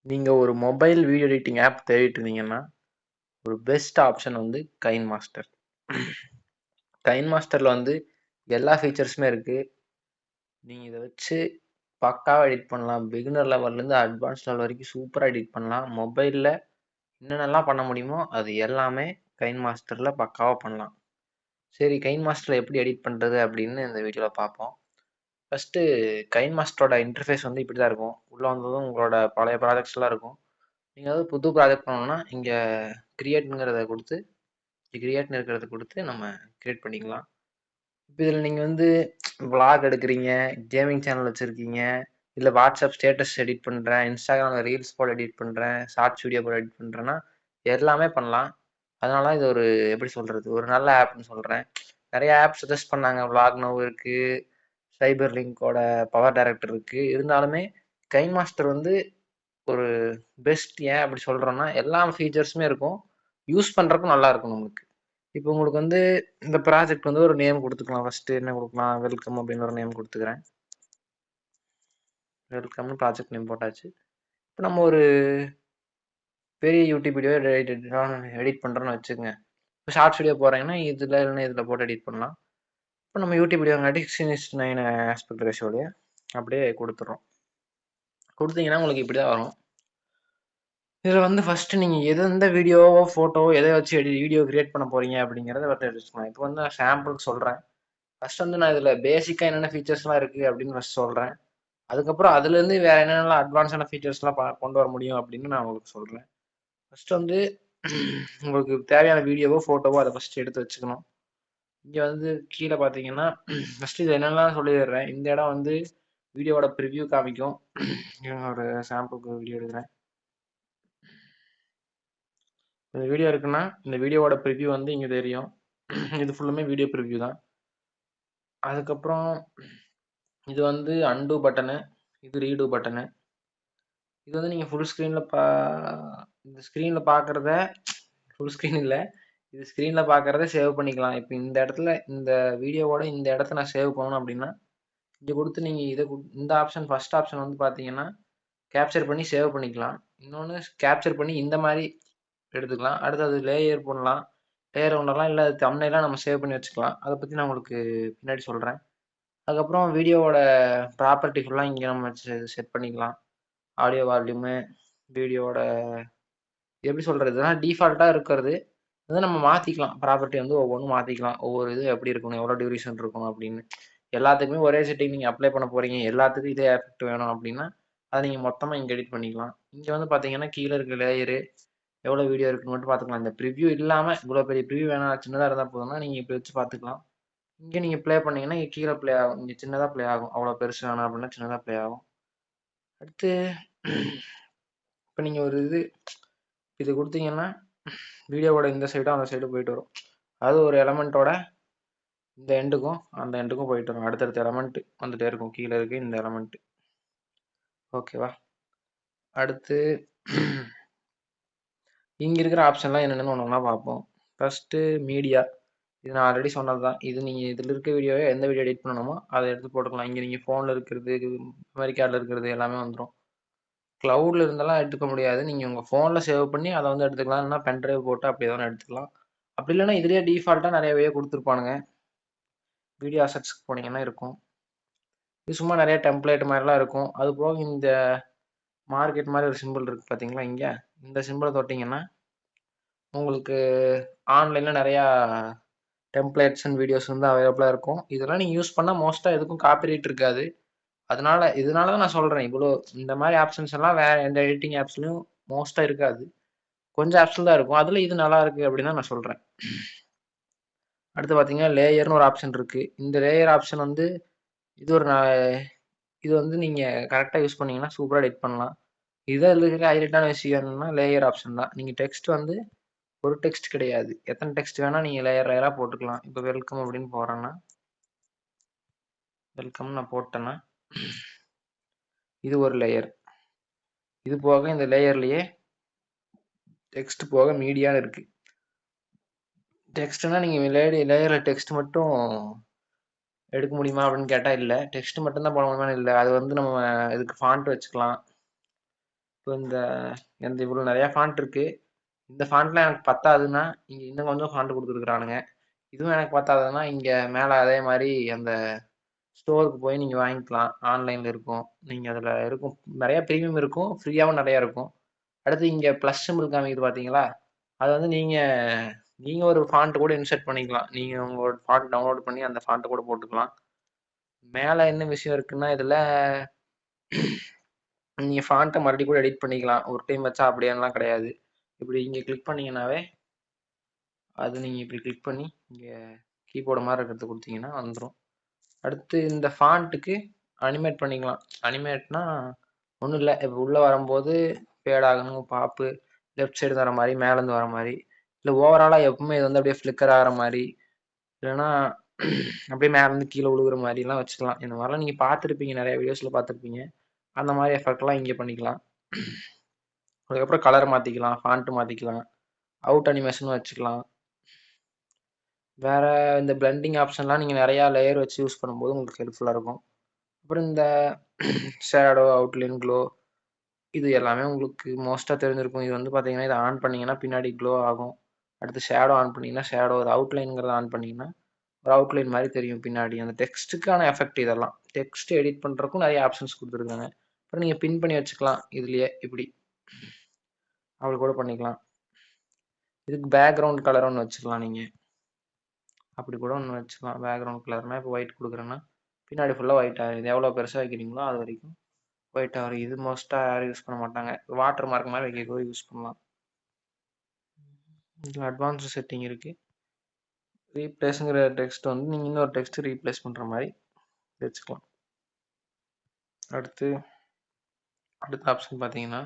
நீங்க ஒரு mobile video editing app தேடிட்டு இருந்தீங்கன்னா, ஒரு பெஸ்ட் ஆப்ஷன் வந்து கைன் மாஸ்டர். கைன் மாஸ்டர்ல வந்து எல்லா ஃபீச்சர்ஸுமே இருக்கு. நீங்க இத வச்சு பக்காவா எடிட் பண்ணலாம். பிகினர் லெவல்லேருந்து அட்வான்ஸ் லெவல் வரைக்கும் சூப்பரா எடிட் பண்ணலாம். மொபைல்ல என்னென்னலாம் பண்ண முடியுமோ, அது எல்லாமே கைன் மாஸ்டர்ல பக்காவா பண்ணலாம். சரி கைன் மாஸ்டர்ல எப்படி எடிட் பண்றது அப்படின்னு இந்த வீடியோல பார்ப்போம். ஃபர்ஸ்ட்டு கைன் மாஸ்டரோட இன்டர்ஃபேஸ் வந்து இப்படி தான் இருக்கும். உள்ள வந்ததும் உங்களோட பழைய ப்ராஜெக்ட்ஸ்லாம் இருக்கும். நீங்க ஏதாவது புது ப்ராஜெக்ட் பண்ணணும்னா, இங்க கிரியேட்ங்கிறத குடுத்து கிரியேட்ன்னு இருக்கிறத குடுத்து நம்ம கிரியேட் பண்ணிக்கலாம். இப்ப இதுல நீங்க வந்து விளாக் எடுக்குறீங்க, கேமிங் சேனல் வச்சிருக்கீங்க, இல்ல வாட்ஸ்அப் ஸ்டேட்டஸ் எடிட் பண்றேன், இன்ஸ்டாகிராம்ல ரீல்ஸ் போட எடிட் பண்றேன், ஷார்ட்ஸ் வீடியோ போட எடிட் பண்றேன்னா, எல்லாமே பண்ணலாம். அதனால இது ஒரு எப்படி சொல்றது? ஒரு நல்ல ஆப்ன்னு சொல்றேன். நெறைய ஆப் சஜெஸ்ட் பண்ணாங்க. விளாக் நவ் இருக்கு, சைபர் லிங்க்கோட பவர் டைரக்டர் இருக்கு. இருந்தாலுமே கைன் மாஸ்டர் வந்து ஒரு பெஸ்ட் ஏன் அப்படி சொல்றேன்னா, எல்லா ஃபீச்சர்ஸுமே இருக்கும். யூஸ் பண்றதுக்கும் நல்லா இருக்கும் நமக்கு. இப்போ உங்களுக்கு வந்து இந்த ப்ராஜெக்ட் வந்து ஒரு நேம் குடுத்துக்கலாம். ஃபர்ஸ்ட்டு என்ன குடுக்கலாம்? வெல்கம் அப்படின்னு ஒரு நேம் குடுத்துக்கிறேன். வெல்கம்னு ப்ராஜெக்ட் நேம் போட்டாச்சு. இப்ப நம்ம ஒரு பெரிய யூடியூப் வீடியோ எடிட் பண்றோம்னு வச்சுக்கங்க. இப்ப ஷார்ட்ஸ் வீடியோ போடுறீங்கன்னா, இதுல இல்லன்னா இதுல போட்டு எடிட் பண்ணலாம். இப்ப நம்ம யூடியூப் வீடியோங்காட்டி 16:9 ஆஸ்பெக்ட் ரேஷியோலயே அப்படியே குடுத்துடுறோம். குடுத்தீங்கன்னா உங்களுக்கு இப்படி தான் வரும். இதுல வந்து ஃபர்ஸ்ட் நீங்க எந்த வீடியோவோ, ஃபோட்டோவோ எத வச்சு வீடியோ கிரியேட் பண்ண போறீங்க அப்படிங்கிறத வச்சுக்கலாம். இப்போ வந்து நான் சாம்பிளுக்கு சொல்றேன். ஃபர்ஸ்ட் வந்து நான் இதுல பேசிக்கா என்னென்ன ஃபீச்சர்ஸ்லாம் இருக்கு அப்படின்னு ஃபர்ஸ்ட் சொல்றேன். அதுக்கப்புறம் அதுலேருந்து வேற என்னென்னலாம் அட்வான்ஸான ஃபீச்சர்ஸ்லாம் கொண்டு வர முடியும் அப்படின்னு நான் உங்களுக்கு சொல்றேன். ஃபர்ஸ்ட் வந்து உங்களுக்கு தேவையான வீடியோவோ, ஃபோட்டோவோ அத ஃபர்ஸ்ட் எடுத்து வச்சுக்கணும். இங்க வந்து கீழ பார்த்தீங்கன்னா, ஃபர்ஸ்ட் இது என்னென்னலாம் சொல்லிடுறேன். இந்த இடம் வந்து வீடியோவோட ப்ரிவ்யூ காமிக்கும். ஒரு சாம்பிளுக்கு வீடியோ எடுக்கிறேன். இந்த வீடியோ இருக்குன்னா, இந்த வீடியோவோட ப்ரிவ்யூ வந்து இங்க தெரியும். இது ஃபுல்லுமே வீடியோ ப்ரிவ்யூ தான். அதுக்கப்புறம் இது வந்து அன்டூ பட்டனு, இது ரீடூ பட்டனு. இது வந்து நீங்க ஃபுல் ஸ்க்ரீன்ல இந்த ஸ்க்ரீன்ல பார்க்குறத ஃபுல் ஸ்க்ரீன் இல்ல. இது ஸ்க்ரீன்ல பார்க்குறத சேவ் பண்ணிக்கலாம். இப்ப இந்த இடத்துல இந்த வீடியோவோட இந்த இடத்த நான் சேவ் பண்ணணும் அப்டின்னா, இங்க குடுத்து நீங்க இந்த ஆப்ஷன் ஃபர்ஸ்ட் ஆப்ஷன் வந்து பார்த்தீங்கன்னா, கேப்சர் பண்ணி சேவ் பண்ணிக்கலாம். இன்னொன்னு கேப்சர் பண்ணி இந்த மாரி எடுத்துக்கலாம். அடுத்தது லேயர் பண்ணலாம். லேயர் பண்ணலாம். இல்ல தம்ப்நெயிலா நம்ம சேவ் பண்ணி வச்சுக்கலாம். அத பத்தி நான் உங்களுக்கு பின்னாடி சொல்றேன். அதுக்கப்புறம் வீடியோவோட ப்ராப்பர்ட்டி ஃபுல்லா இங்க நம்ம செட் பண்ணிக்கலாம். ஆடியோ வால்யூமு, வீடியோவோட எப்படி சொல்றது? இதெல்லாம் டிஃபால்ட்டா இருக்கிறது. அத நம்ம மாத்திக்கலாம். ப்ராப்பர்ட்டி வந்து ஒவ்வொன்னும் மாத்திக்கலாம். ஒவ்வொரு இது எப்படி இருக்கணும், எவ்வளோ டியூரேஷன் இருக்கணும் அப்படின்னு. எல்லாத்துக்குமே ஒரே செட்டிங் நீங்க அப்ளை பண்ண போறீங்க. எல்லாத்துக்கும் இதே எஃபெக்ட் வேணும் அப்படின்னா, அத நீங்க மொத்தமா இங்க எடிட் பண்ணிக்கலாம். இங்க வந்து பார்த்தீங்கன்னா, கீழ இருக்க லேயரு எவ்வளோ வீடியோ இருக்குன்னு மட்டும் பார்த்துக்கலாம். இந்த ப்ரிவ்யூ இல்லாம இவ்வளோ பெரிய ப்ரிவ்யூ வேணாம், சின்னதா இருந்தா போதும்னா, நீங்க இப்படி வச்சு பார்த்துக்கலாம். இங்க நீங்க ப்ளே பண்ணீங்கன்னா, இங்க கீழ ப்ளே ஆகும். இங்க சின்னதா ப்ளே ஆகும். அவ்வளோ பெருசு வேணாம் அப்படின்னா, சின்னதா ப்ளே ஆகும். அடுத்து இப்ப நீங்க ஒரு இது குடுத்தீங்கன்னா, வீடியோவோட இந்த சைடும், அந்த சைடும் போயிட்டு வரும். அது ஒரு எலமெண்ட்டோட இந்த எண்டுக்கும், அந்த எண்டுக்கும் போயிட்டு வரும். அடுத்தடுத்த எலமெண்ட் வந்துட்டே இருக்கும். கீழ இருக்கு இந்த எலமெண்ட். ஓகேவா? அடுத்து இங்க இருக்கிற ஆப்ஷன்லாம் என்னென்னன்னு ஒண்ணு ஒண்ணா பார்ப்போம். First media. இது நான் ஆல்ரெடி சொன்னது தான். இது நீங்க இதுல இருக்க வீடியோவ எந்த வீடியோ எடிட் பண்ணணுமோ, அத எடுத்து போட்டுக்கலாம். இங்க நீங்க ஃபோன்ல இருக்கிறது, மெமரி கார்ட்ல இருக்கிறது எல்லாமே வந்துரும். கிளவுட்ல இருந்தெல்லாம் எடுத்துக்க முடியாது. நீங்க உங்க ஃபோன்ல சேவ் பண்ணி அத வந்து எடுத்துக்கலாம். இல்லன்னா பென் டிரைவ் போட்டு அப்படி எதா ஒண்ணு எடுத்துக்கலாம். அப்படி இல்லன்னா இதுலயே டிஃபால்ட்டா நெறையவே குடுத்துருப்பானுங்க. வீடியோ அசெட்ஸ்க்கு போனீங்கன்னா இருக்கும். இது சும்மா நெறைய டெம்ப்ளேட் மாரிலாம் இருக்கும். அது போக இந்த மார்க்கெட் மாரி ஒரு சிம்பிள் இருக்கு பார்த்தீங்களா இங்க? இந்த சிம்பிள தொட்டீங்கன்னா, உங்களுக்கு ஆன்லைன்ல நெறையா டெம்ப்ளேட்ஸ் அண்ட் வீடியோஸ் வந்து அவைலபிளா இருக்கும். இதெல்லாம் நீங்க யூஸ் பண்ணா மோஸ்ட்டா எதுக்கும் காப்பிரைட் இருக்காது. இதனால தான் நான் சொல்றேன். இந்த மாரி ஆப்ஷன்ஸ் எல்லாம் வேற எந்த எடிட்டிங் ஆப்ஸ்லயும் மோஸ்ட்டா இருக்காது. கொஞ்சம் ஆப்ஸ்ல தான் இருக்கும். அதுல இது நல்லா இருக்கு அப்படின்னு தான் நான் சொல்றேன். அடுத்து பார்த்தீங்கன்னா, லேயர்ன்னு ஒரு ஆப்ஷன் இருக்கு. இந்த லேயர் ஆப்ஷன் வந்து இது ஒரு ந இது வந்து நீங்க கரெக்ட்டா யூஸ் பண்ணீங்கன்னா, சூப்பரா எடிட் பண்ணலாம். இதுல இருக்கிற ஹைலைட்டான விஷயம் என்னன்னா, லேயர் ஆப்ஷன் தான். நீங்க டெக்ஸ்ட் வந்து ஒரு டெக்ஸ்ட் கிடையாது. எத்தன டெக்ஸ்ட் வேணா நீங்க லேயர் லேயரா போட்டுக்கலாம். இப்ப வெல்கம் அப்படின்னு போடுறேன்னா, வெல்கம்னு நான் போட்டேன்னா, இது ஒரு லேயர். இது போக இந்த லேயர்லயே டெக்ஸ்ட் போக மீடியான்னு இருக்கு. டெக்ஸ்ட்னா நீங்க லேயர்ல டெக்ஸ்ட் மட்டும் எடுக்க முடியுமா அப்படின்னு கேட்டா இல்ல. டெக்ஸ்ட் மட்டும் தான் போட முடியுமான்னு இல்ல. அது வந்து நம்ம இதுக்கு ஃபாண்ட் வச்சுக்கலாம். இப்போ இந்த இவ்வளோ நிறையா ஃபாண்ட் இருக்கு. இந்த ஃபாண்ட்லாம் எனக்கு பத்தாதுன்னா இங்கே இன்னும் கொஞ்சம் ஃபாண்ட் கொடுத்துருக்குறானுங்க. இதுவும் எனக்கு பத்தாதுன்னா இங்கே மேலே அதே மாதிரி அந்த ஸ்டோருக்கு போய் நீங்கள் வாங்கிக்கலாம். ஆன்லைனில் இருக்கும். நீங்கள் அதில் இருக்கும் நிறையா ப்ரீமியம் இருக்கும், ஃப்ரீயாகவும் நிறையா இருக்கும். அடுத்து இங்கே ப்ளஸ் சிம்பிள் காமிக்குது பார்த்தீங்களா, அது வந்து நீங்கள் ஒரு ஃபாண்ட் கூட இன்சர்ட் பண்ணிக்கலாம். நீங்கள் உங்களோட ஃபாண்ட் டவுன்லோட் பண்ணி அந்த ஃபாண்ட்டை கூட போட்டுக்கலாம். மேலே என்ன விஷயம் இருக்குன்னா இதில் நீங்கள் ஃபாண்ட்டை மறுபடியும் கூட எடிட் பண்ணிக்கலாம். ஒரு டைம் வச்சா அப்படியெல்லாம் கிடையாது. இப்படி இங்கே கிளிக் பண்ணீங்கன்னாவே அது நீங்கள் இப்படி கிளிக் பண்ணி இங்கே கீபோர்டு மாதிரி இருக்கிறது கொடுத்தீங்கன்னா வந்துடும். அடுத்து இந்த ஃபாண்ட்டுக்கு அனிமேட் பண்ணிக்கலாம். அனிமேட்னா ஒன்றும் இல்லை, இப்போ உள்ளே வரும்போது ஃபேட் ஆகணும், பாப்பு லெஃப்ட் சைடு வர மாதிரி, மேலேருந்து வர மாதிரி, இல்லை ஓவராலாக எப்பவுமே இது வந்து அப்படியே ஃப்ளிக்கர் ஆகிற மாதிரி, இல்லைன்னா அப்படியே மேலேருந்து கீழே விழுகுற மாதிரிலாம் வச்சுக்கலாம். இந்த மாதிரிலாம் நீங்கள் பார்த்துருப்பீங்க, நிறைய வீடியோஸில் பார்த்துருப்பீங்க. அந்த மாதிரி எஃபெக்ட்லாம் இங்கே பண்ணிக்கலாம். அதுக்கப்புறம் கலர் மாற்றிக்கலாம், ஃபாண்ட்டு மாற்றிக்கலாம், அவுட் அனிமேஷனும் வச்சுக்கலாம். வேறு இந்த பிளெண்டிங் ஆப்ஷன்லாம் நீங்கள் நிறையா லேயர் வச்சு யூஸ் பண்ணும்போது உங்களுக்கு ஹெல்ப்ஃபுல்லாக இருக்கும். அப்புறம் இந்த ஷேடோ, அவுட்லைன், க்ளோ இது எல்லாமே உங்களுக்கு மோஸ்ட்டாக தெரிஞ்சிருக்கும். இது வந்து பார்த்தீங்கன்னா இதை ஆன் பண்ணிங்கன்னா பின்னாடி க்ளோ ஆகும். அடுத்து ஷேடோ ஆன் பண்ணிங்கன்னா ஷேடோ, ஒரு அவுட்லைனுங்கிறத ஆன் பண்ணிங்கன்னா ஒரு அவுட்லைன் மாதிரி தெரியும் பின்னாடி. அந்த டெக்ஸ்ட்டுக்கான எஃபெக்ட் இதெல்லாம். டெக்ஸ்ட் எடிட் பண்ணுறதுக்கும் நிறைய ஆப்ஷன்ஸ் கொடுத்துருக்காங்க. அப்புறம் நீங்கள் பின் பண்ணி வச்சுக்கலாம் இதுலேயே இப்படி அப்படி கூட பண்ணிக்கலாம். இதுக்கு பேக்ரவுண்ட் கலர் ஒன்று வச்சுக்கலாம். நீங்கள் அப்படி கூட ஒன்று வச்சுக்கலாம். பேக்ரவுண்ட் கலர்னால் இப்போ ஒயிட் கொடுக்குறேன்னா பின்னாடி ஃபுல்லாக ஒயிட் ஆகுது. எவ்வளோ பெருசாக வைக்கிறீங்களோ அது வரைக்கும் ஒயிட் ஆகும். இது மோஸ்ட்டாக யாரும் யூஸ் பண்ண மாட்டாங்க. வாட்டர் மார்க் மாதிரி வைக்க கூட யூஸ் பண்ணலாம். இதில் அட்வான்ஸ்டு செட்டிங் இருக்குது. ரீப்ளேஸுங்கிற டெக்ஸ்ட் வந்து நீங்கள் இன்னொரு டெக்ஸ்ட் ரீப்ளேஸ் பண்ணுற மாதிரி வச்சுக்கலாம். அடுத்த ஆப்ஷன் பார்த்தீங்கன்னா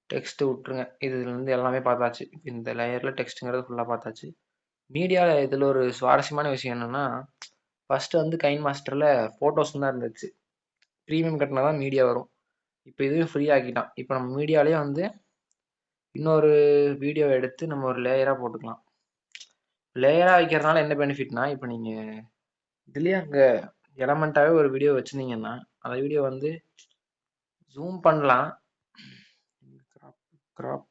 டெக்ஸ்ட்டு விட்டுருங்க. இதுலேருந்து எல்லாமே பார்த்தாச்சு. இந்த லேயரில் டெக்ஸ்ட்டுங்கிறது ஃபுல்லாக பார்த்தாச்சு. மீடியாவில் இதில் ஒரு சுவாரஸ்யமான விஷயம் என்னென்னா, ஃபஸ்ட்டு வந்து கைன் மாஸ்டரில் ஃபோட்டோஸ் தான் இருந்துச்சு. ப்ரீமியம் கட்டினா தான் மீடியா வரும். இப்போ இதுவும் ஃப்ரீ ஆக்கிட்டான். இப்போ நம்ம மீடியாலேயே வந்து இன்னொரு வீடியோ எடுத்து நம்ம ஒரு லேயராக போட்டுக்கலாம். லேயராக வைக்கிறதுனால என்ன பெனிஃபிட்னா, இப்போ நீங்கள் இதுலேயே அங்கே எலமெண்ட்டாகவே ஒரு வீடியோ வச்சுருந்தீங்கன்னா அந்த வீடியோ வந்து ஜூம் பண்ணலாம். கிராப்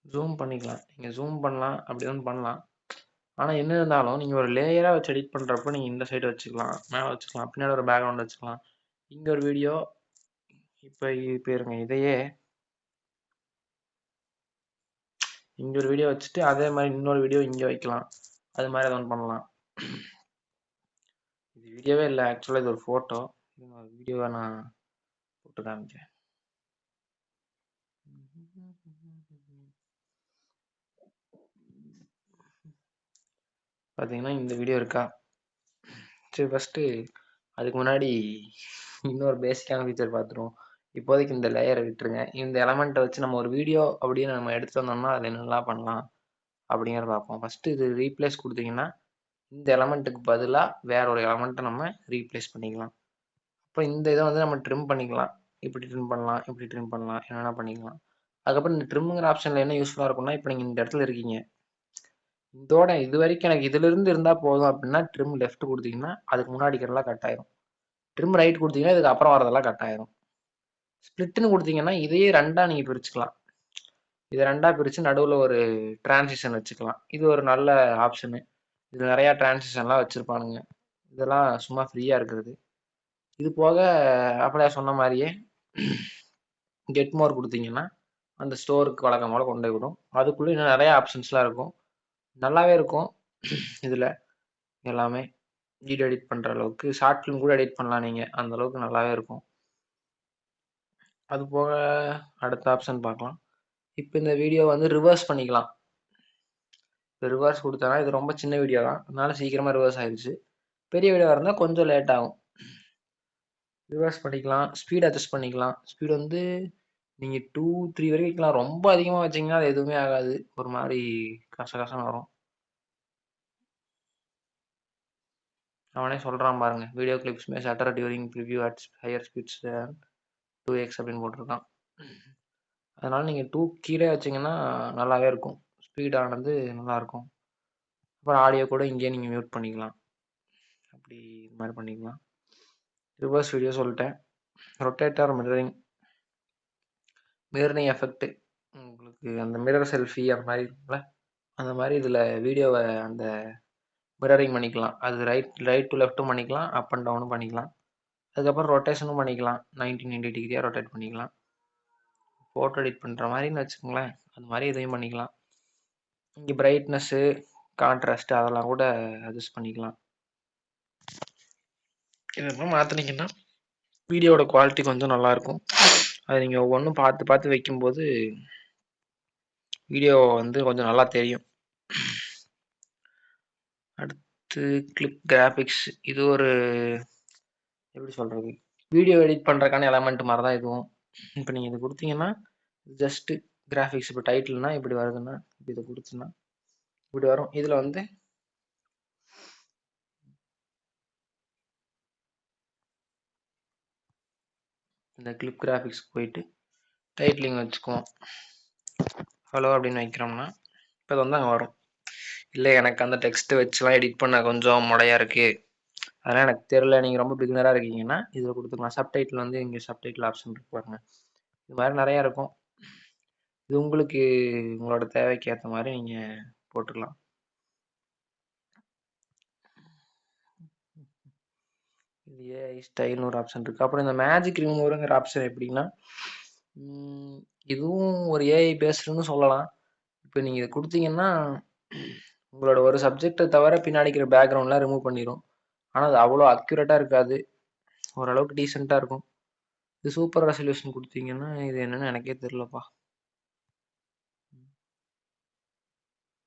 ஜூம் பண்ணிக்கலாம். நீங்கள் ஜூம் பண்ணலாம், அப்படி ஒன்று பண்ணலாம். ஆனால் என்ன இருந்தாலும் நீங்கள் ஒரு லேயராக வச்சு எடிட் பண்ணுறப்போ நீங்கள் இந்த சைடு வச்சுக்கலாம், மேலே வச்சுக்கலாம், பின்னாடி ஒரு பேக்ரவுண்ட் வச்சுக்கலாம். இங்கே ஒரு வீடியோ இப்போ இருங்க, இதையே இங்கே ஒரு வீடியோ வச்சுட்டு அதே மாதிரி இன்னொரு வீடியோ இங்கே வைக்கலாம். அது மாதிரி அதை ஒன்று பண்ணலாம். இது வீடியோவே இல்லை, ஆக்சுவலாக இது ஒரு ஃபோட்டோ. வீடியோவை நான் போட்டு காமிக்கிறேன். பார்த்தீங்கன்னா இந்த வீடியோ இருக்கா? சரி, ஃபஸ்ட்டு அதுக்கு முன்னாடி இன்னொரு பேசிக்கான ஃபீச்சர் பார்த்துருவோம். இப்போதைக்கு இந்த லேயரை விட்டுருங்க. இந்த எலமெண்ட்டை வச்சு நம்ம ஒரு வீடியோ அப்படின்னு நம்ம எடுத்துகிட்டு வந்தோம்னா அதில் என்னெல்லாம் பண்ணலாம் அப்படிங்கிறத பார்ப்போம். ஃபஸ்ட்டு இது ரீப்ளேஸ் கொடுத்தீங்கன்னா இந்த எலமெண்ட்டுக்கு பதிலாக வேற ஒரு எலமெண்ட்டை நம்ம ரீப்ளேஸ் பண்ணிக்கலாம். அப்புறம் இந்த இதை வந்து நம்ம ட்ரிம் பண்ணிக்கலாம். இப்படி ட்ரிம் பண்ணலாம், இப்படி ட்ரிம் பண்ணலாம், என்னென்ன பண்ணிக்கலாம். அதுக்கப்புறம் இந்த ட்ரிம்முங்கிற ஆப்ஷனில் என்ன யூஸ்ஃபுல்லாக இருக்கும்னா, இப்போ நீங்கள் இந்த இடத்துல இருக்கீங்க, இதோட இது வரைக்கும் எனக்கு இதிலிருந்து இருந்தால் போதும் அப்படின்னா ட்ரிம் லெஃப்ட் கொடுத்தீங்கன்னா அதுக்கு முன்னாடி இருக்கிறதெல்லாம் கட் ஆயிரும். ட்ரிம் ரைட் கொடுத்தீங்கன்னா இதுக்கு அப்புறம் வரதெல்லாம் கட் ஆயிரும். ஸ்ப்ளிட்னு கொடுத்தீங்கன்னா இதையே ரெண்டாக நீங்கள் பிரிச்சுக்கலாம். இதை ரெண்டாக பிரித்து நடுவில் ஒரு டிரான்சிஷன் வச்சுக்கலாம். இது ஒரு நல்ல ஆப்ஷனு. இது நிறையா டிரான்சிஷன்லாம் வச்சுருப்பானுங்க. இதெல்லாம் சும்மா ஃப்ரீயாக இருக்கிறது. இது போக அப்படியே சொன்ன மாதிரியே கெட் மோர் கொடுத்தீங்கன்னா அந்த ஸ்டோருக்கு வழக்கம் போல் கொண்டு விடும். அதுக்குள்ளே இன்னும் நிறையா ஆப்ஷன்ஸ்லாம் இருக்கும். நல்லாவே இருக்கும். இதில் எல்லாமே வீடியோ எடிட் பண்ணுற அளவுக்கு ஷார்ட் ஃபிலிம் கூட எடிட் பண்ணலாம் நீங்கள், அந்த அளவுக்கு நல்லாவே இருக்கும். அது போக அடுத்த ஆப்ஷன் பார்க்கலாம். இப்போ இந்த வீடியோ வந்து ரிவர்ஸ் பண்ணிக்கலாம். இப்போ ரிவர்ஸ் கொடுத்தனா இது ரொம்ப சின்ன வீடியோ தான், அதனால சீக்கிரமாக ரிவர்ஸ் ஆயிடுச்சு. பெரிய வீடியோ இருந்தால் கொஞ்சம் லேட் ஆகும். ரிவர்ஸ் பண்ணிக்கலாம், ஸ்பீட் அட்ஜஸ்ட் பண்ணிக்கலாம். ஸ்பீடு வந்து நீங்கள் 2, 3 வரைக்கும் வைக்கலாம். ரொம்ப அதிகமாக வச்சிங்கன்னா அது எதுவுமே ஆகாது, ஒரு மாதிரி கசகசன்னு வரும். அவனே சொல்கிறான் பாருங்க, video clips May shutter during preview at higher speeds 2x அப்படின்னு போட்டிருக்கான். அதனால நீங்கள் 2 கீழே வச்சிங்கன்னா நல்லாவே இருக்கும். ஸ்பீடானது நல்லாயிருக்கும். அப்புறம் ஆடியோ கூட இங்கேயே நீங்கள் மியூட் பண்ணிக்கலாம். அப்படி இது மாதிரி பண்ணிக்கலாம். ரிவர்ஸ் வீடியோ சொல்லிட்டேன். ரொட்டேட்டர் மிரரிங் எஃபெக்ட் உங்களுக்கு அந்த மிரர் செல்ஃபி அந்த மாதிரி இருக்குல்ல, அந்த மாதிரி இதில் வீடியோவை அந்த மிரரிங் பண்ணிக்கலாம். அது ரைட் டு லெஃப்ட்டும் பண்ணிக்கலாம், அப் அண்ட் டவுனும் பண்ணிக்கலாம். அதுக்கப்புறம் ரொட்டேஷனும் பண்ணிக்கலாம். 90 டிகிரியாக ரொட்டேட் பண்ணிக்கலாம். ஃபோட்டோ எடிட் பண்ணுற மாதிரின்னு வச்சுக்கோங்களேன், அது மாதிரி இதையும் பண்ணிக்கலாம். இங்கே பிரைட்னஸ்ஸு, கான்ட்ராஸ்ட்டு அதெல்லாம் கூட அட்ஜஸ்ட் பண்ணிக்கலாம். இதெல்லாம் மாற்றினீங்கன்னா வீடியோவோட குவாலிட்டி கொஞ்சம் நல்லாயிருக்கும். அதை நீங்கள் ஒவ்வொன்றும் பார்த்து பார்த்து வைக்கும்போது வீடியோ வந்து கொஞ்சம் நல்லா தெரியும். அடுத்து கிளிப் கிராஃபிக்ஸ். இது ஒரு எப்படி சொல்கிறது, வீடியோ எடிட் பண்ணுறக்கான எலமெண்ட் மாதிரி தான் இதுவும். இப்போ நீங்கள் இது கொடுத்தீங்கன்னா ஜஸ்ட்டு கிராஃபிக்ஸ், இப்போ டைட்டில்னா இப்படி வருதுன்னா இப்போ இதை கொடுத்துன்னா இப்படி வரும். இதில் வந்து இந்த கிளிப் கிராஃபிக்ஸ் போயிட்டு டைட்டிலிங் வச்சுக்குவோம். ஹலோ அப்படின்னு வைக்கிறோம்னா இப்போ இது வந்து அங்கே வரும். இல்லை எனக்கு அந்த டெக்ஸ்ட்டு வச்சுலாம் எடிட் பண்ண கொஞ்சம் முடையாக இருக்குது, அதெல்லாம் எனக்கு தெரில, நீங்கள் ரொம்ப பிகினராக இருக்கீங்கன்னா இதில் கொடுத்துக்கலாம். சப்டைட்டில் வந்து இங்கே சப்டைட்டில் ஆப்ஷன் இருக்கு பாருங்க. இது மாதிரி நிறையா இருக்கும். இது உங்களுக்கு உங்களோட தேவைக்கு ஏற்ற மாதிரி நீங்கள் போட்டுக்கலாம். இது ஏஐ ஸ்டைல்னு ஒரு ஆப்ஷன் இருக்குது. அப்புறம் இந்த மேஜிக் ரிமூவருங்கிற ஆப்ஷன் எப்படின்னா, இதுவும் ஒரு ஏஐ பேஸ்டுன்னு சொல்லலாம். இப்போ நீங்கள் இதை கொடுத்தீங்கன்னா உங்களோட ஒரு சப்ஜெக்டை தவிர பின்னாடி இருக்கிற பேக்ரவுண்ட்லாம் ரிமூவ் பண்ணிடும். ஆனால் அது அவ்வளோ அக்யூரேட்டாக இருக்காது, ஓரளவுக்கு டீசெண்டாக இருக்கும். இது சூப்பர் ரெசல்யூஷன் கொடுத்தீங்கன்னா இது என்னன்னு எனக்கே தெரிலப்பா.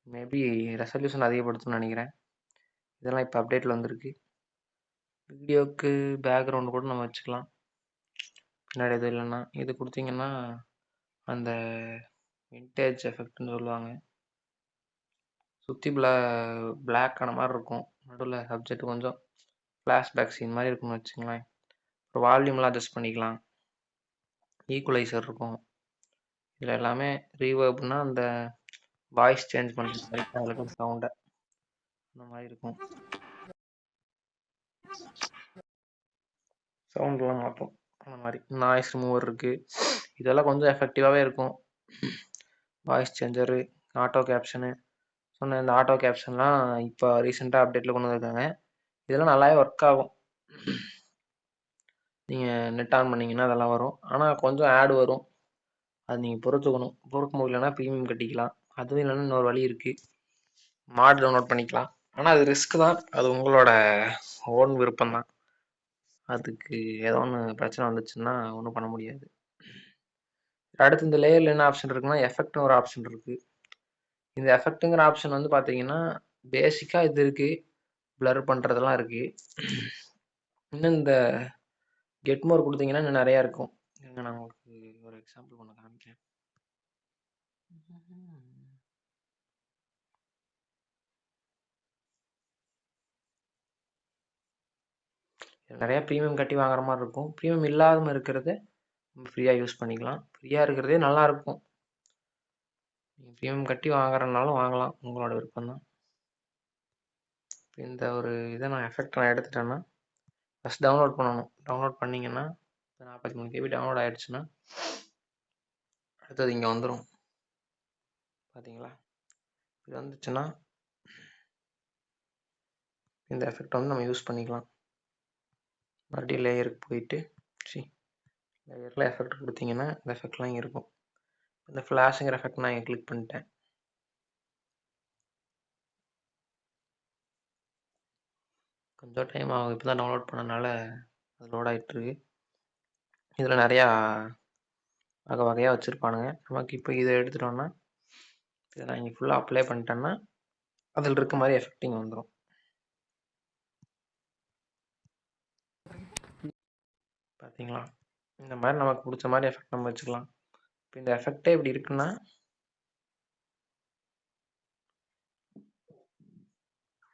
மேபி ரெசல்யூஷன் அதிகப்படுத்தும்னு நினைக்கிறேன். இதெல்லாம் இப்போ அப்டேட்டில் வந்திருக்கு. வீடியோவுக்கு பேக்ரவுண்டு கூட நம்ம வச்சுக்கலாம் பின்னாடி எதுவும் இல்லைன்னா. இது கொடுத்தீங்கன்னா அந்த விண்டேஜ் எஃபெக்ட்னு சொல்லுவாங்க, சுற்றி பிளாக்கான மாதிரி இருக்கும், நடுவில் சப்ஜெக்ட் கொஞ்சம் ஃப்ளாஷ்பேக் சீன் மாதிரி இருக்குன்னு வச்சுங்களேன். அப்புறம் வால்யூம்லாம் அட்ஜஸ்ட் பண்ணிக்கலாம், ஈக்குவலைசர் இருக்கும். இதில் எல்லாமே ரீவர்ப்னா அந்த வாய்ஸ் சேஞ்ச் பண்ணுற மாதிரி அதில் இருக்கிற சவுண்டை அந்த மாதிரி இருக்கும். சவுண்ட்லாம் மாற்றும் அந்த மாதிரி. நாய்ஸ் ரிமூவர் இருக்குது, இதெல்லாம் கொஞ்சம் எஃபெக்டிவாகவே இருக்கும். வாய்ஸ் சேஞ்சரு, ஆட்டோ கேப்ஷனு சொன்ன இந்த ஆட்டோ கேப்ஷன்லாம் இப்போ ரீசெண்டாக அப்டேட்டில் கொண்டு வந்திருக்காங்க. இதெல்லாம் நல்லாவே ஒர்க் ஆகும். நீங்கள் நெட் ஆன் பண்ணிங்கன்னா அதெல்லாம் வரும். ஆனால் கொஞ்சம் ஆட் வரும், அது நீங்கள் பொறுத்துக்கணும். பொறுக்க முடியலன்னா ப்ரீமியம் கட்டிக்கலாம். அதுவும் இல்லைன்னா இன்னொரு வழி இருக்குது, மாட் டவுன்லோட் பண்ணிக்கலாம். ஆனால் அது ரிஸ்க் தான், அது உங்களோட ஓன் விருப்பம் தான். அதுக்கு ஏதோ ஒன்று பிரச்சனை வந்துச்சுன்னா ஒன்றும் பண்ண முடியாது. அடுத்து இந்த லேயரில் என்ன ஆப்ஷன் இருக்குன்னா, எஃபெக்ட்னு ஒரு ஆப்ஷன் இருக்குது. இந்த எஃபெக்ட்டுங்கிற ஆப்ஷன் வந்து பார்த்தீங்கன்னா பேசிக்காக இது இருக்குது, பிளர் பண்ணுறதெல்லாம் இருக்குது. இன்னும் இந்த கெட் மோர் கொடுத்தீங்கன்னா இன்னும் நிறையா இருக்கும். நான் உங்களுக்கு ஒரு எக்ஸாம்பிள் ஒன்று காமிக்கிறேன். நிறையா ப்ரீமியம் கட்டி வாங்குற மாதிரி இருக்கும். ப்ரீமியம் இல்லாமல் இருக்கிறது ஃப்ரீயாக யூஸ் பண்ணிக்கலாம். ஃப்ரீயாக இருக்கிறதே நல்லாயிருக்கும். நீங்கள் ப்ரீமியம் கட்டி வாங்குறதுனாலும் வாங்கலாம், உங்களோட விருப்பம் தான். இந்த ஒரு இதை நான் எஃபெக்ட் நான் எடுத்துட்டேன்னா ஃபஸ்ட் டவுன்லோட் பண்ணணும். டவுன்லோட் பண்ணிங்கன்னா 43 KB டவுன்லோட் ஆகிடுச்சுன்னா அடுத்தது இங்கே வந்துடும். பார்த்தீங்களா, இது வந்துச்சுன்னா இந்த எஃபெக்ட் வந்து நம்ம யூஸ் பண்ணிக்கலாம். மறுபடியும் லேயருக்கு போயிட்டு லேயரில் எஃபெக்ட் கொடுத்தீங்கன்னா இந்த எஃபெக்ட்லாம் இங்கே இருக்கும். இந்த ஃப்ளாஷுங்கிற எஃபெக்ட் நான் இங்கே கிளிக் பண்ணிட்டேன். கொஞ்சம் டைம் ஆகும், இப்போ தான் டவுன்லோட் பண்ணனால அது லோட் ஆகிட்டுருக்கு. இதில் நிறையா வகை வகையாக வச்சுருப்பானுங்க. நமக்கு இப்போ இதை எடுத்துட்டோன்னா இதை நான் இங்கே ஃபுல்லாக அப்ளை பண்ணிட்டேன்னா அதில் இருக்க மாதிரி எஃபெக்டிங் வந்துடும். பார்த்தீங்களா, இந்த மாதிரி நமக்கு பிடிச்ச மாதிரி எஃபெக்ட் நம்ம வச்சுக்கலாம். இப்போ இந்த எஃபெக்டே இப்படி இருக்குன்னா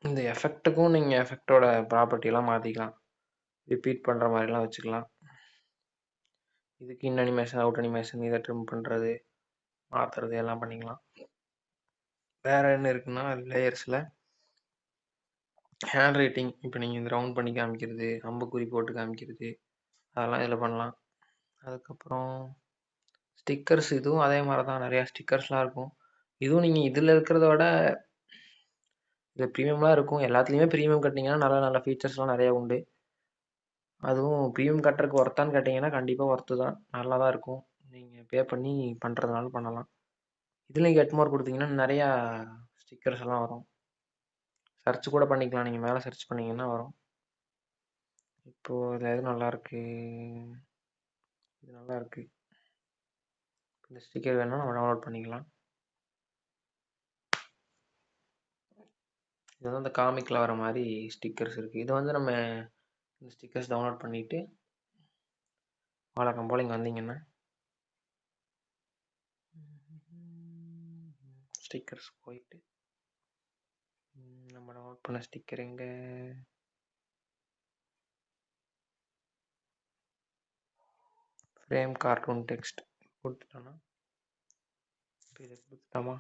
இந்த எஃபெக்ட்டுக்கும் நீங்கள் எஃபெக்டோட ப்ராப்பர்ட்டிலாம் மாற்றிக்கலாம். ரிப்பீட் பண்ணுற மாதிரிலாம் வச்சுக்கலாம். இதுக்கு இன் அனிமேஷன், அவுட் அனிமேஷன், இதை ட்ரிம் பண்ணுறது, மாற்றுறது எல்லாம் பண்ணிக்கலாம். வேறு என்ன இருக்குன்னா லேயர்ஸில் ஹேண்ட் ரைட்டிங், இப்போ நீங்கள் இந்த ரவுண்ட் பண்ணி காமிக்கிறது, அம்புக்குறி போட்டு காமிக்கிறது, அதெல்லாம் இதில் பண்ணலாம். அதுக்கப்புறம் ஸ்டிக்கர்ஸ், இதுவும் அதே மாதிரி தான், நிறையா ஸ்டிக்கர்ஸ்லாம் இருக்கும். இதுவும் நீங்கள் இதில் இருக்கிறத விட இது ப்ரீமியம்லாம் இருக்கும். எல்லாத்துலேயுமே ப்ரீமியம் கட்டிங்கன்னா நல்ல நல்ல ஃபீச்சர்ஸ்லாம் நிறையா உண்டு. அதுவும் ப்ரீமியம் கட்டுறதுக்கு ஒர்த்தான்னு கேட்டிங்கன்னா கண்டிப்பாக ஒர்த்து தான், நல்லா தான் இருக்கும். நீங்கள் பே பண்ணி பண்ணுறதுனால பண்ணலாம். இதுலேயும் கெட் மோர் கொடுத்தீங்கன்னா நிறையா ஸ்டிக்கர்ஸ் எல்லாம் வரும். சர்ச் கூட பண்ணிக்கலாம், நீங்கள் மேலே சர்ச் பண்ணிங்கன்னா வரும். இப்போது இதில் எது நல்லாயிருக்கு, இது நல்லாயிருக்கு. இந்த ஸ்டிக்கர் வேணால் நம்ம டவுன்லோட் பண்ணிக்கலாம். இது வந்து அந்த காமிக்கில் வர மாதிரி ஸ்டிக்கர்ஸ் இருக்குது. இது வந்து நம்ம இந்த ஸ்டிக்கர்ஸ் டவுன்லோட் பண்ணிவிட்டு வழக்கம் போல் இங்கே வந்தீங்கன்னா ஸ்டிக்கர்ஸ் போயிட்டு நம்ம டவுன்லோட் பண்ண ஸ்டிக்கர் எங்கே, ஃப்ரேம் கார்ட்டூன் டெக்ஸ்ட் கொடுத்துட்டோன்னா இதை கொடுத்துட்டோமா,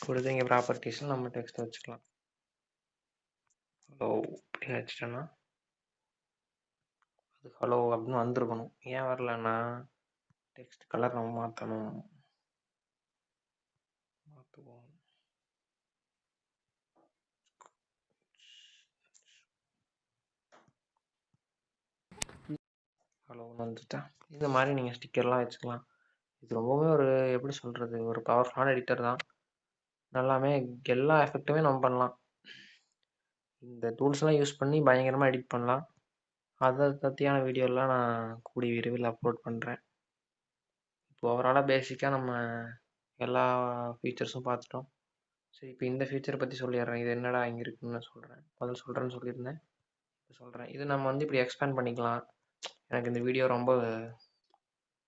கொடுத்து இங்கே ப்ராப்பர்ட்டிஸில் நம்ம டெக்ஸ்ட் வச்சுக்கலாம். ஹலோ அப்படின்னு வச்சுட்டோன்னா அது ஹலோ அப்படின்னு வந்திருக்கணும். ஏன் வரலன்னா டெக்ஸ்ட் கலர் நம்ம மாற்றணும். மாற்றுவோம். ஹலோன்னு வந்துட்டா இந்த மாதிரி நீங்கள் ஸ்டிக்கர்லாம் வச்சுக்கலாம். இது ரொம்பவே ஒரு எப்படி சொல்கிறது, ஒரு பவர்ஃபுல்லான எடிட்டர் தான். நல்லாமே எல்லா எஃபெக்ட்டுமே நம்ம பண்ணலாம். இந்த டூல்ஸ்லாம் யூஸ் பண்ணி பயங்கரமாக எடிட் பண்ணலாம். அதை பற்றியான வீடியோலாம் நான் கூடிய விரைவில் அப்லோட் பண்ணுறேன். இப்போ ஓவராலாக பேசிக்காக நம்ம எல்லா ஃபீச்சர்ஸும் பார்த்துட்டோம். சரி, இப்போ இந்த ஃபீச்சரை பற்றி சொல்லிடுறேன். இது என்னடா இங்கே இருக்குன்னு சொல்கிறேன். முதல்ல சொல்கிறேன்னு சொல்லியிருந்தேன், இப்போ சொல்கிறேன். இது நம்ம வந்து இப்படி எக்ஸ்பேண்ட் பண்ணிக்கலாம். எனக்கு இந்த வீடியோ ரொம்ப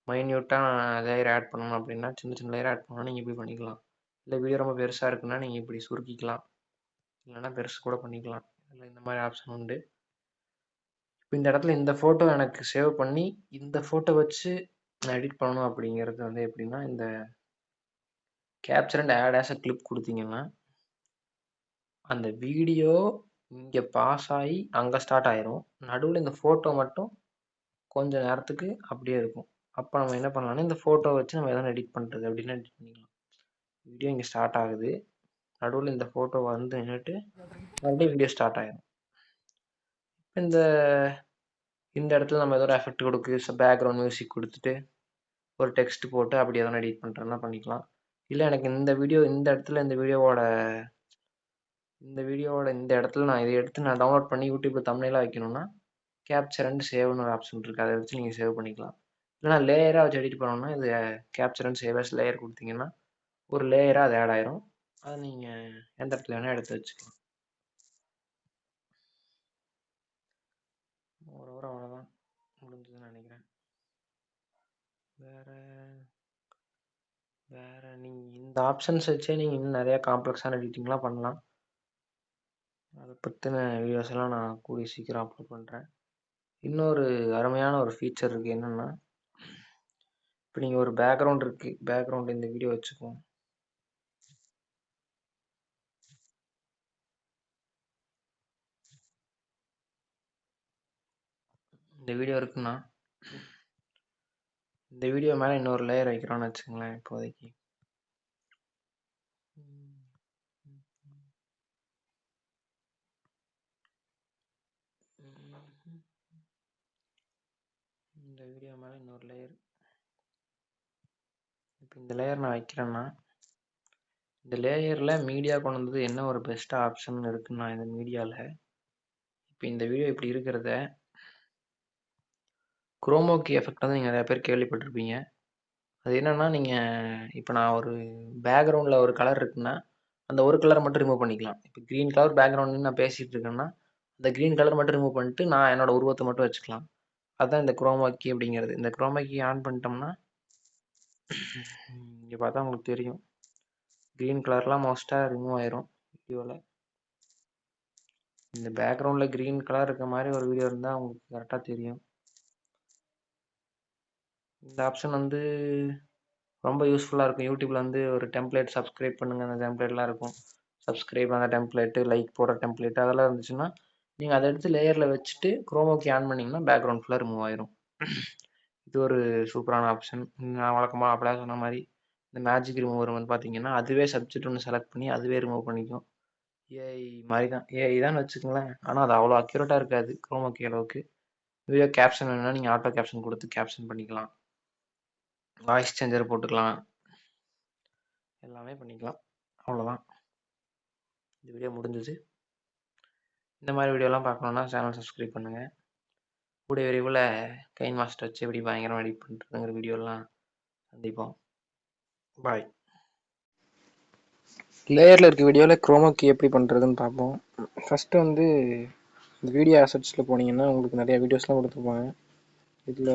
மைன்யூட்டாக லேயர் ஆட் பண்ணணும் அப்படின்னா, சின்ன சின்ன லேயர் ஆட் பண்ணணும், நீங்கள் இப்படி பண்ணிக்கலாம். இல்லை வீடியோ ரொம்ப பெருசாக இருக்குன்னா நீங்கள் இப்படி சுருக்கிக்கலாம், இல்லைன்னா பெருசு கூட பண்ணிக்கலாம். இதில் இந்த மாதிரி ஆப்ஷன் உண்டு. இப்போ இந்த இடத்துல இந்த ஃபோட்டோ எனக்கு சேவ் பண்ணி இந்த ஃபோட்டோ வச்சு நான் எடிட் பண்ணணும் அப்படிங்கிறது வந்து எப்படின்னா, இந்த capture and add as a clip கொடுத்தீங்கன்னா அந்த வீடியோ இங்கே பாஸ் ஆகி அங்கே ஸ்டார்ட் ஆயிரும். நடுவில் இந்த ஃபோட்டோ மட்டும் கொஞ்ச நேரத்துக்கு அப்படியே இருக்கும். அப்போ நம்ம என்ன பண்ணலாம்னா இந்த ஃபோட்டோ வச்சு நம்ம எதனா எடிட் பண்ணுறது அப்படின்னா எடிட் பண்ணிக்கலாம். வீடியோ இங்கே ஸ்டார்ட் ஆகுது, நடுவில் இந்த ஃபோட்டோ வந்து நின்றுட்டு மறுபடியும் வீடியோ ஸ்டார்ட் ஆகிடும். இந்த இந்த இடத்துல நம்ம ஏதோ ஒரு எஃபெக்ட் கொடுக்கு, பேக்ரவுண்ட் மியூசிக் கொடுத்துட்டு ஒரு டெக்ஸ்ட் போட்டு அப்படி எதனா எடிட் பண்ணுறதுனா பண்ணிக்கலாம். இல்லை எனக்கு இந்த வீடியோ இந்த இடத்துல இந்த வீடியோவோட இந்த இடத்துல நான் இதை எடுத்து நான் டவுன்லோட் பண்ணி யூடியூப்பில் தம்ப்நெயிலாக வைக்கணும்னா கேப்சர் அண்ட் சேவ்னு ஒரு ஆப்ஷன் இருக்குது, அதை வச்சு நீங்கள் சேவ் பண்ணிக்கலாம். இல்லைனா லேயராக வச்சு எடிட் பண்ணணும்னா இது capture and save as layer கொடுத்தீங்கன்னா ஒரு லேயராக அது ஆட் ஆயிரும். அதை நீங்கள் எந்த இடத்துல வேணால் எடுத்து வச்சுக்கலாம். ஓரளவு அவ்வளோதான் முடிஞ்சதுன்னு நினைக்கிறேன். வேறு நீங்கள் இந்த ஆப்ஷன்ஸ் வச்சே நீங்கள் இன்னும் நிறையா காம்ப்ளெக்ஸான எடிட்டிங்லாம் பண்ணலாம். அதை பற்றின வீடியோஸ் எல்லாம் நான் கூடிய சீக்கிரம் அப்லோட் பண்ணுறேன். இன்னொரு அருமையான ஒரு ஃபீச்சர் இருக்குது. என்னென்னா, இப்போ நீங்கள் ஒரு பேக்ரவுண்ட் இருக்குது, பேக்ரவுண்ட் இந்த வீடியோ வச்சுக்குவோம். இந்த வீடியோ இருக்குன்னா இந்த வீடியோ மேலே இன்னொரு லேயர் வைக்கிறோன்னு வச்சுங்களேன். இப்போதைக்கு இந்த வீடியோ மேலே இன்னொரு லேயர், இப்போ இந்த லேயர் நான் வைக்கிறேன்னா இந்த லேயரில் மீடியா கொண்டு வந்தது என்ன ஒரு பெஸ்ட் ஆப்ஷன் இருக்குன்னா இந்த மீடியாவில் இப்போ இந்த வீடியோ இப்படி இருக்கிறத குரோமோக்கி எஃபெக்ட் வந்து நீங்கள் நிறையா பேர் கேள்விப்பட்டிருப்பீங்க. அது என்னென்னா, நீங்கள் இப்போ நான் ஒரு பேக்ரவுண்டில் ஒரு கலர் இருக்குன்னா அந்த ஒரு கலரை மட்டும் ரிமூவ் பண்ணிக்கலாம். இப்போ க்ரீன் கலர் பேக்ரவுண்டுன்னு நான் பேசிகிட்டு இருக்கேன்னா அந்த க்ரீன் கலர் மட்டும் ரிமூவ் பண்ணிட்டு நான் என்னோடய உருவத்தை மட்டும் வச்சுக்கலாம். அதுதான் இந்த குரோமாக்கி அப்படிங்கிறது. இந்த குரோமாக்கி ஆன் பண்ணிட்டோம்னா இங்கே பார்த்தா உங்களுக்கு தெரியும், க்ரீன் கலர்லாம் மோஸ்ட்டாக ரிமூவ் ஆயிரும் வீடியோவில். இந்த பேக்ரவுண்டில் க்ரீன் கலர் இருக்க மாதிரி ஒரு வீடியோ இருந்தால் உங்களுக்கு கரெக்டாக தெரியும். இந்த ஆப்ஷன் வந்து ரொம்ப யூஸ்ஃபுல்லாக இருக்கும். யூடியூப்ல வந்து ஒரு டெம்ப்ளேட் சப்ஸ்கிரைப் பண்ணுங்கள், அந்த டெம்ப்ளேட்லாம் இருக்கும். சப்ஸ்கிரைப் அந்த டெம்ப்ளேட்டு, லைக் போடுற டெம்ப்ளேட் அதெல்லாம் இருந்துச்சுன்னா நீங்கள் அதை எடுத்து லேயரில் வச்சுட்டு குரோமோக்கி ஆன் பண்ணிங்கன்னா பேக்ரவுண்ட் ஃபுல்லாக ரிமூவ் ஆயிரும். இது ஒரு சூப்பரான ஆப்ஷன். நான் வழக்கமாக அப்படியே சொன்ன மாதிரி இந்த மேஜிக் ரிமூவர் வந்து பார்த்தீங்கன்னா அதுவே சப்ஜெக்ட் ஒன்று செலக்ட் பண்ணி அதுவே ரிமூவ் பண்ணிக்கும். ஏஐ மாதிரி தான், ஏஐ தான் வச்சுக்கோங்களேன். ஆனால் அது அவ்வளோ அக்யூரேட்டாக இருக்காது குரோமோக்கி அளவுக்கு. வீடியோ கேப்ஷன் வேணும்னா நீங்கள் ஆட்டோ கேப்ஷன் கொடுத்து கேப்ஷன் பண்ணிக்கலாம், வாய்ஸ் சேஞ்சர் போட்டுக்கலாம், எல்லாமே பண்ணிக்கலாம். அவ்வளோதான், இந்த வீடியோ முடிஞ்சுது. இந்த மாதிரி வீடியோலாம் பார்க்கணுன்னா சேனல் சப்ஸ்கிரைப் பண்ணுங்கள். கூடிய விரைவில் கைன் மாஸ்டர் வச்சு எப்படி பயங்கரமாக எடிட் பண்ணுறதுங்கிற வீடியோலாம் சந்திப்போம். பாய். லேயரில் இருக்க வீடியோவில் குரோமோக்கி எப்படி பண்ணுறதுன்னு பார்ப்போம். ஃபஸ்ட்டு வந்து இந்த வீடியோ அசட்ஸில் போனீங்கன்னா உங்களுக்கு நிறையா வீடியோஸ்லாம் கொடுத்துருப்பாங்க. இதில்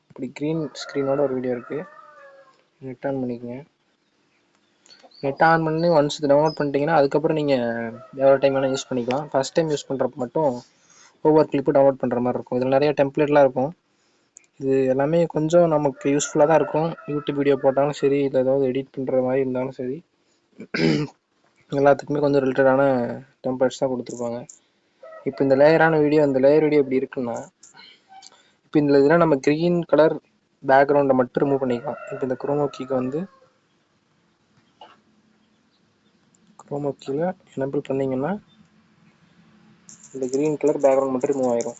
இப்படி க்ரீன் ஸ்க்ரீனோட ஒரு வீடியோ இருக்குது. நெட் ஆன் பண்ணிக்கோங்க. நெட் ஆன் பண்ணி ஒன்ஸ் இது டவுன்லோட் பண்ணிட்டீங்கன்னா அதுக்கப்புறம் நீங்கள் எவ்வளோ டைம் வேணால் யூஸ் பண்ணிக்கலாம். ஃபஸ்ட் டைம் யூஸ் பண்ணுறப்ப மட்டும் ஒவ்வொரு கிளிப்பு டவுன்லோட் பண்ணுற மாதிரி இருக்கும். இதில் நிறைய டெம்ப்ளேட்லாம் இருக்கும். இது எல்லாமே கொஞ்சம் நமக்கு யூஸ்ஃபுல்லாக தான் இருக்கும். யூடியூப் வீடியோ போட்டாலும் சரி, இல்லை ஏதாவது எடிட் பண்ணுற மாதிரி இருந்தாலும் சரி, எல்லாத்துக்குமே கொஞ்சம் ரிலேட்டடான டெம்ப்ளேட்ஸ் தான் கொடுத்துருப்பாங்க. இப்போ இந்த லேயரான வீடியோ, இந்த லேயர் வீடியோ எப்படி இருக்குன்னா, இப்போ இந்த இதெல்லாம் நம்ம க்ரீன் கலர் பேக்ரவுண்டை மட்டும் ரிமூவ் பண்ணிக்கலாம். இப்போ இந்த குரோமோக்கிக்கு வந்து குரோமோக்கியில் எனபிள் பண்ணிங்கன்னா இந்த க்ரீன் கலர் பேக்ரவுண்ட் மட்டும் ரிமூவ் ஆயிரும்.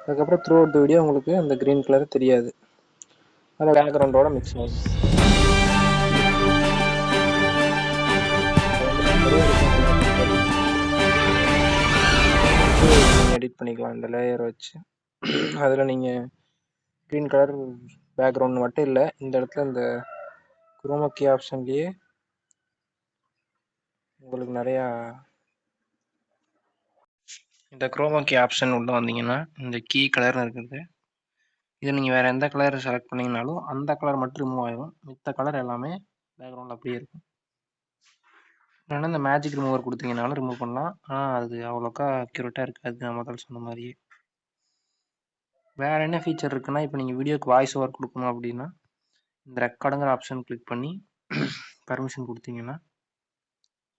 அதுக்கப்புறம் த்ரூ அவுட் வீடியோ உங்களுக்கு அந்த க்ரீன் கலர் தெரியாது, அந்த பேக்ரவுண்டோட மிக்ஸ் ஆகும். எடிட் பண்ணிக்கலாம் இந்த லேயர் வச்சு. அதில் நீங்கள் க்ரீன் கலர் பேக்ரவுண்ட் மட்டும் இல்லை, இந்த இடத்துல இந்த குரோமோக்கி ஆப்ஷன்லேயே உங்களுக்கு நிறையா இந்த குரோமோக்கி ஆப்ஷன் உள்ள வந்தீங்கன்னா இந்த கீ கலர்னு இருக்குது. இது நீங்கள் வேறு எந்த கலர் செலக்ட் பண்ணிங்கனாலும் அந்த கலர் மட்டும் ரிமூவ் ஆகிடும். மித்த கலர் எல்லாமே பேக்ரவுண்ட் அப்படியே இருக்கும். இல்லைன்னா இந்த மேஜிக் ரிமூவர் கொடுத்தீங்கனாலும் ரிமூவ் பண்ணலாம். ஆனால் அது அவ்வளோக்கா அக்யூரேட்டாக இருக்காது, நான் முதல்ல சொன்ன மாதிரியே. வேறு என்ன ஃபீச்சர் இருக்குன்னா, இப்போ நீங்கள் வீடியோக்கு வாய்ஸ் ஓவர் கொடுக்கணும் அப்படின்னா இந்த ரெக்கார்டுங்கிற ஆப்ஷன் கிளிக் பண்ணி பர்மிஷன் கொடுத்தீங்கன்னா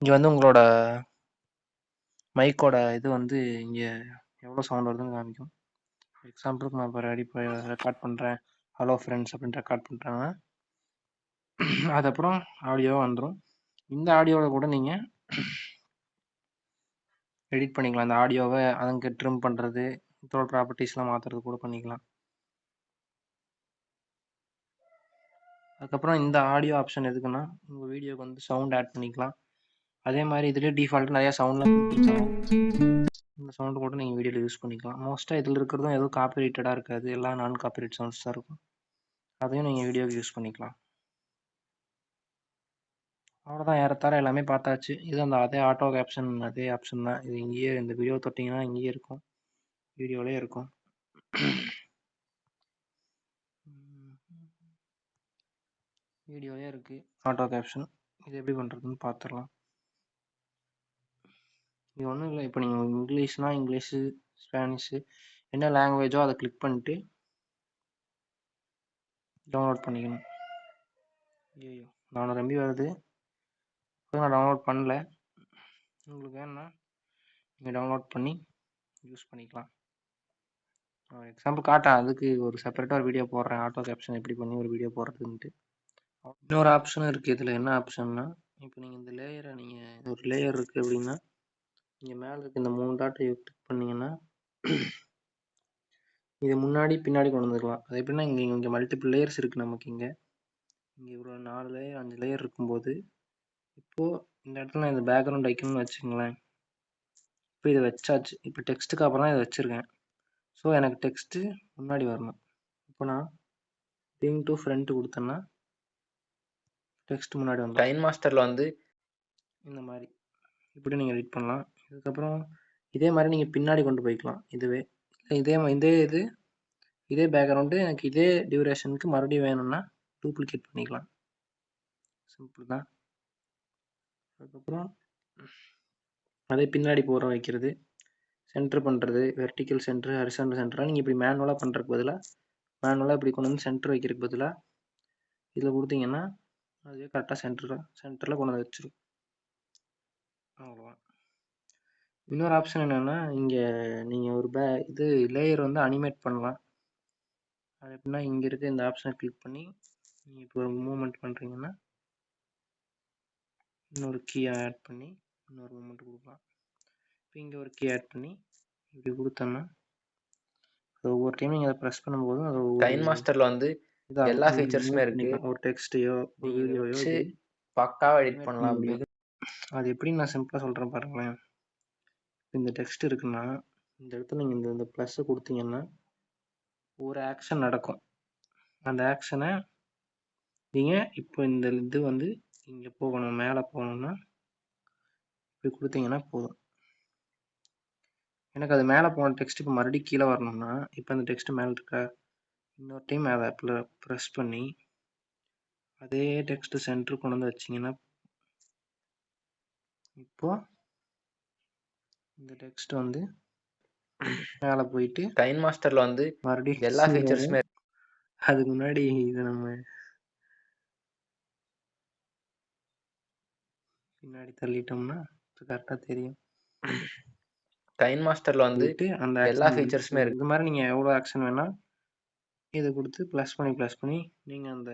இங்கே வந்து உங்களோட மைக்கோட இது வந்து இங்கே எவ்வளோ சவுண்ட் வருதுன்னு காமிக்கும். எக்ஸாம்பிளுக்கு நான் இப்போ ரெக்கார்ட் பண்ணுறேன், ஹலோ ஃப்ரெண்ட்ஸ் அப்படின்னு ரெக்கார்ட் பண்ணுறாங்க. அதுக்கப்புறம் ஆடியோவாக வந்துடும். இந்த ஆடியோவில் கூட நீங்கள் எடிட் பண்ணிக்கலாம். இந்த ஆடியோவை அங்கே ட்ரிம் பண்ணுறது, இதோட ப்ராப்பர்ட்டிஸ்லாம் மாற்றுறது கூட பண்ணிக்கலாம். அதுக்கப்புறம் இந்த ஆடியோ ஆப்ஷன் எதுக்குன்னா உங்கள் வீடியோக்கு வந்து சவுண்ட் ஆட் பண்ணிக்கலாம். அதே மாதிரி இதுலேயே டிஃபால்ட்டு நிறையா சவுண்ட்லாம் கொடுத்துருக்காங்க. இந்த சவுண்டு கூட நீங்கள் வீடியோவில் யூஸ் பண்ணிக்கலாம். மோஸ்ட்டாக இதில் இருக்கிறதும் எதுவும் காப்பிரைட்டடாக இருக்காது, எல்லாம் நான் காப்பிரைட் சவுண்ட்ஸ் தான் இருக்கும். அதையும் நீங்கள் வீடியோவுக்கு யூஸ் பண்ணிக்கலாம். அவ்வளோதான், ஏறத்தாழ எல்லாமே பார்த்தாச்சு. இது அந்த அதே ஆட்டோ கேப்ஷன் அதே ஆப்ஷன் தான். இது இங்கேயே இந்த வீடியோ தொட்டிங்கன்னா இங்கேயே இருக்கும், வீடியோவிலே இருக்கும். வீடியோவே இருக்குது ஆட்டோ கேப்ஷன். இது எப்படி பண்ணுறதுன்னு பார்த்துடலாம். இது ஒன்றும் இல்லை, இப்போ நீங்கள் இங்கிலீஷ்னால் இங்கிலீஷு, ஸ்பானிஷு என்ன லாங்குவேஜோ அதை கிளிக் பண்ணிட்டு டவுன்லோட் பண்ணிக்கணும். ஐயோ 400 MB வருது, நான் டவுன்லோட் பண்ணல. உங்களுக்கு வேணும்னா நீங்கள் டவுன்லோட் பண்ணி யூஸ் பண்ணிக்கலாம். எக்ஸாம்பிள் காட்டேன், அதுக்கு ஒரு செப்பரேட்டாக ஒரு வீடியோ போடுறேன், ஆட்டோ கேப்ஷன் எப்படி பண்ணி ஒரு வீடியோ போடுறதுன்ட்டு. இன்னொரு ஆப்ஷன் இருக்குது இதில். என்ன ஆப்ஷன்னா, இப்போ நீங்கள் இந்த லேயரை நீங்கள் ஒரு லேயர் இருக்குது அப்படின்னா இங்கே மேலே இருக்க இந்த 3 டாட்டை கிளிக் பண்ணிங்கன்னா இது முன்னாடி பின்னாடி கொண்டு வந்துக்கலாம். அது எப்படின்னா இங்கே மல்டிபிள் லேயர்ஸ் இருக்குது நமக்கு. இங்கே இவ்வளோ 4 லேயர் 5 லேயர் இருக்கும்போது இப்போது இந்த இடத்துல நான் இந்த பேக்ரவுண்ட் வைக்கணும்னு வச்சுங்களேன். இப்போ இதை வச்சாச்சு. இப்போ டெக்ஸ்ட்டுக்கு அப்புறம் தான் இதை வச்சுருக்கேன். ஸோ எனக்கு டெக்ஸ்ட்டு முன்னாடி வரணும். இப்போ நான் பிங் டு ஃப்ரண்ட் கொடுத்தேன்னா டெக்ஸ்ட் முன்னாடி வந்து கைன் மாஸ்டரில் வந்து இந்த மாதிரி இப்படி நீங்கள் எடிட் பண்ணலாம். இதுக்கப்புறம் இதே மாதிரி நீங்கள் பின்னாடி கொண்டு போய்க்கலாம். இதுவே இதே பேக்ரவுண்டு எனக்கு இதே டியூரேஷனுக்கு மறுபடியும் வேணும்னா டூப்ளிகேட் பண்ணிக்கலாம். சிம்பிள் தான். அதுக்கப்புறம் அதே பின்னாடி போகிற வைக்கிறது, சென்டர் பண்ணுறது, வெர்டிக்கல் சென்டர், ஹரிசாண்டல் சென்டராக நீங்கள் இப்படி மேனுவலாக பண்ணுறதுக்கு பதிலாக இப்படி கொண்டு வந்து சென்டர் வைக்கிறதுக்கு பதிலாக இதில் கொடுத்தீங்கன்னா அதுவே கரெக்டாக சென்டரில் கொண்டு வந்து வச்சிடும். அவ்வளோதான். இன்னொரு ஆப்ஷன் என்னென்னா, இங்கே நீங்கள் ஒரு இது லேயர் வந்து அனிமேட் பண்ணலாம். அது எப்படின்னா இங்கே இருக்க இந்த ஆப்ஷனை கிளிக் பண்ணி நீங்கள் இப்போ ஒரு மூவ்மெண்ட் பண்ணுறீங்கன்னா இன்னொரு கீ ஆட் பண்ணி இன்னொரு மூவ்மெண்ட் கொடுக்கலாம். இப்போ இங்கே ஒரு கீ ஆட் பண்ணி இப்படி கொடுத்தோம்னா அது ஒவ்வொரு டைம் நீங்கள் அதை ப்ரெஸ் பண்ணும்போதும் அது கைன் மாஸ்டரில் வந்து எல்லா ஃபீச்சர்ஸுமே இருக்குது. ஒரு டெக்ஸ்ட்டையோ ஒரு வீடியோயோ பக்காவாக எடிட் பண்ணலாம். அப்படி அது எப்படி நான் சிம்பிளாக சொல்கிறேன் பாருங்களேன். இந்த டெக்ஸ்ட் இருக்குன்னா இந்த இடத்துல நீங்கள் இந்த ப்ளஸ்ஸை கொடுத்தீங்கன்னா ஒரு ஆக்ஷன் நடக்கும். அந்த ஆக்ஷனை நீங்கள் இப்போ இந்த இது வந்து இங்கே போகணும், மேலே போகணுன்னா இப்படி கொடுத்தீங்கன்னா போதும். எனக்கு அது மேலே போன டெக்ஸ்ட் இப்போ மறுபடியும் கீழே வரணும்னா இப்போ அந்த டெக்ஸ்ட் மேலே இருக்கா, இன்னொரு டைம் அதை ப்ரெஸ் பண்ணி அதே டெக்ஸ்ட் சென்டர் கொண்டு வந்து வச்சிங்கன்னா இப்போ இந்த டெக்ஸ்ட் வந்து மேலே போயிட்டு கைன் மாஸ்டரில் வந்து மறுபடியும் எல்லா ஃபீச்சர்ஸுமே. அதுக்கு முன்னாடி இதை நம்ம பின்னாடி தள்ளிட்டோம்னா கரெக்டாக தெரியும். கைன் மாஸ்டரில் வந்து அந்த எல்லா ஃபீச்சர்ஸுமே இருக்குது. இது மாதிரி நீங்கள் எவ்வளோ ஆக்ஷன் வேணால் இதை கொடுத்து ப்ளஸ் பண்ணி நீங்கள் அந்த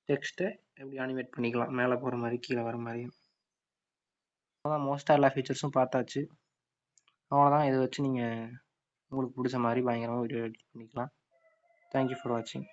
டெக்ஸ்ட்டை எப்படி அனிமேட் பண்ணிக்கலாம், மேலே போகிற மாதிரி கீழே வர மாதிரியும். அவ்வளோதான், மோஸ்ட்டாக எல்லா ஃபீச்சர்ஸும் பார்த்தாச்சு. அவ்வளோதான், இதை வச்சு நீங்கள் உங்களுக்கு பிடிச்ச மாதிரி பயங்கரமாக வீடியோ எடிட் பண்ணிக்கலாம். தேங்க்யூ ஃபார் வாட்சிங்.